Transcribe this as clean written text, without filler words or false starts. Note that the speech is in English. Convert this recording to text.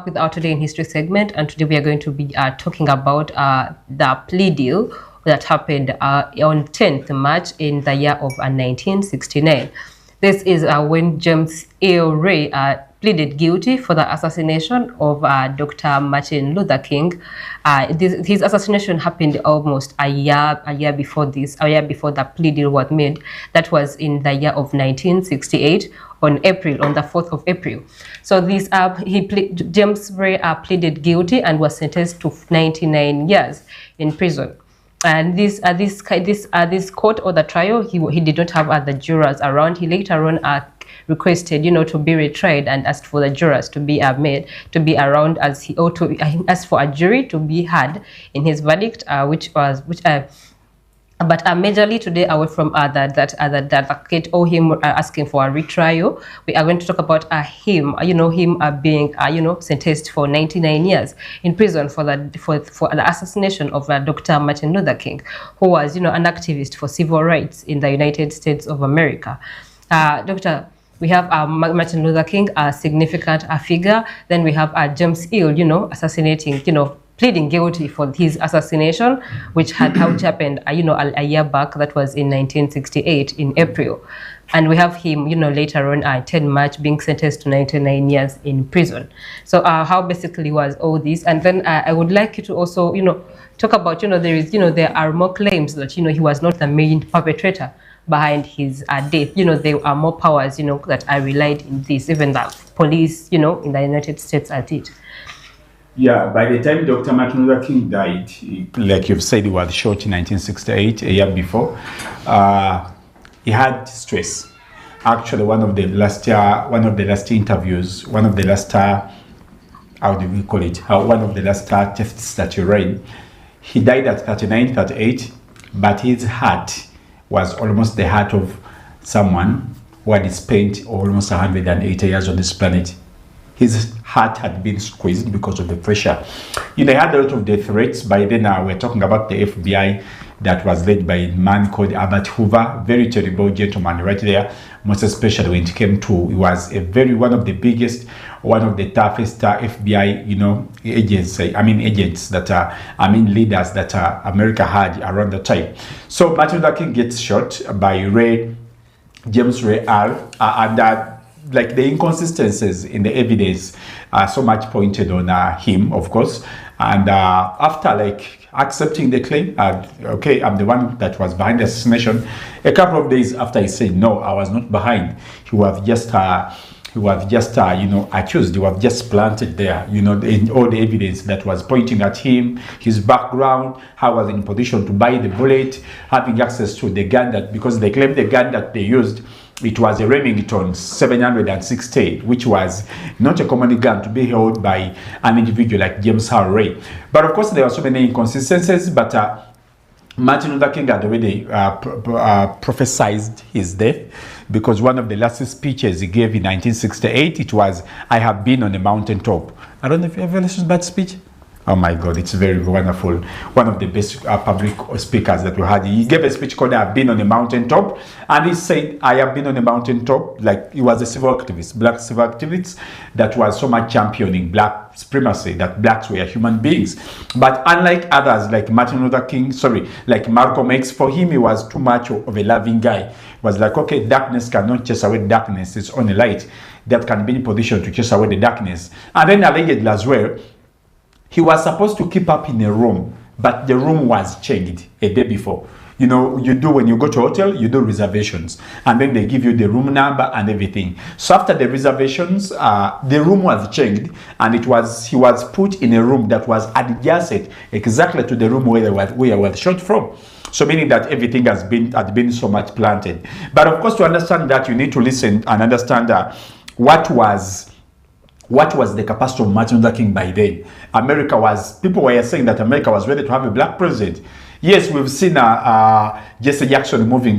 back with our Today in History segment, and today we are going to be talking about the plea deal that happened on 10th March in the year of 1969. This is when James Earl Ray pleaded guilty for the assassination of Dr. Martin Luther King. His assassination happened almost a year before the plea deal was made. That was in the year of 1968 on the 4th of April. So this James Ray pleaded guilty and was sentenced to 99 years in prison. And this court or the trial, he did not have other jurors around. He later on requested, to be retried and asked for the jurors to be made to be around, as he ought to. He asked for a jury to be heard in his verdict, but majorly today, away from the advocate or him asking for a retrial, we are going to talk about him being sentenced for 99 years in prison for the assassination of Dr. Martin Luther King, who was an activist for civil rights in the United States of America. Doctor, we have Martin Luther King, a significant figure. Then we have James Earl, assassinating, pleading guilty for his assassination, which happened, a year back. That was in 1968 in April. And we have him, later on, 10 March, being sentenced to 99 years in prison. So how basically was all this? And then I would like you to also, talk about, there are more claims that, he was not the main perpetrator behind his death. There are more powers, that are relied in this, even the police, in the United States at it. Yeah, by the time Dr. Martin Luther King died, like you've said, he was shot in 1968, a year before. He had stress. Actually, one of the last interviews, one of the last tests that you read, he died at 39, 38, but his heart was almost the heart of someone who had spent almost 180 years on this planet. His heart had been squeezed because of the pressure. He had a lot of death threats. By then, we're talking about the FBI that was led by a man called Albert Hoover, very terrible gentleman right there, most especially when it came to, he was one of the biggest, one of the toughest FBI, leaders that America had around the time. So Martin Luther King gets shot by James Ray Earl, and like the inconsistencies in the evidence are so much pointed on him, of course. And after accepting the claim, okay, I'm the one that was behind the assassination, a couple of days after he said, no, I was not behind, he was just accused. He was just planted there, in all the evidence that was pointing at him, his background, how he was in position to buy the bullet, having access to the gun because they claimed the gun that they used, it was a Remington 760, which was not a common gun to be held by an individual like James Earl Ray. But of course, there were so many inconsistencies, but Martin Luther King had already prophesied his death, because one of the last speeches he gave in 1968, it was, I have been on a mountaintop. I don't know if you ever listened to that speech. Oh my God, it's very wonderful. One of the best public speakers that we had. He gave a speech called I have been on a mountaintop. And he said, I have been on a mountaintop. Like, he was a civil activist, black civil activist that was so much championing black supremacy, that blacks were human beings. But unlike others, like Malcolm X, for him, he was too much of a loving guy. He was like, okay, darkness cannot chase away darkness. It's only light that can be in position to chase away the darkness. And then allegedly as well, he was supposed to keep up in a room, but the room was changed a day before. You do when you go to a hotel, you do reservations, and then they give you the room number and everything. So after the reservations, the room was changed, and he was put in a room that was adjacent exactly to the room where he was shot from. So meaning that everything had been so much planted. But of course, to understand that, you need to listen and understand what was the capacity of Martin Luther King by then. People were saying that America was ready to have a black president. Yes, we've seen Jesse Jackson moving